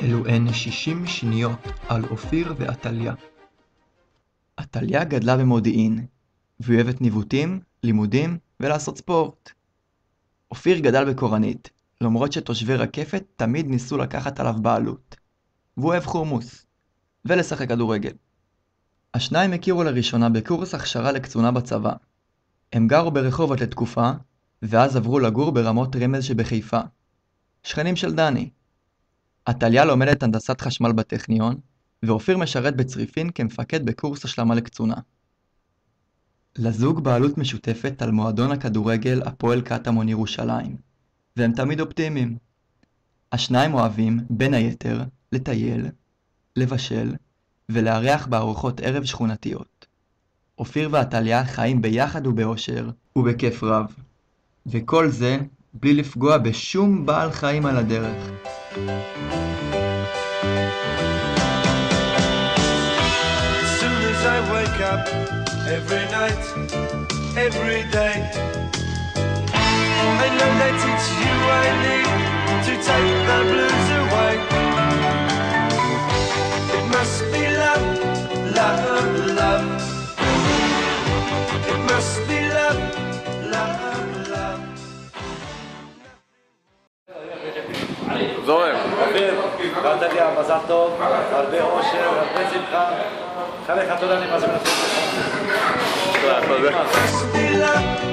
אלו הן 60 שניות על אופיר ועתליה. עתליה גדלה במודיעין, והיא אוהבת ניווטים, לימודים ולעשות ספורט. אופיר גדל בקורנית, למרות שתושבי רקפת תמיד ניסו לקחת עליו בעלות. והוא אוהב חומוס, ולשחק כדורגל. השניים הכירו לראשונה בקורס הכשרה לקצונה בצבא. הם גרו ברחובות לתקופה, ואז עברו לגור ברמות רמז שבחיפה. שכנים של דני. עתליה לומדת הנדסת חשמל בטכניון, ואופיר משרת בצריפין כמפקד בקורס השלמה לקצונה. לזוג בעלות משותפת על מועדון הכדורגל הפועל קטמון ירושלים, והם תמיד אופטימיים. השניים אוהבים, בין היתר, לטייל, לבשל ולארח בארוחות ערב שכונתיות. אופיר ועתליה חיים ביחד ובאושר ובכיף רב, וכל זה בלי לפגוע בשום בעל חיים על הדרך. I wake up every night, every day. I know that it's you I need to take the blues away. It must be love, love, love. It must be love, love, love. זורם. אופיר, ועתליה, מזל טוב, הרבה אושר, הרבה שמחה. חלק התודה אני מזמין לכם. תודה.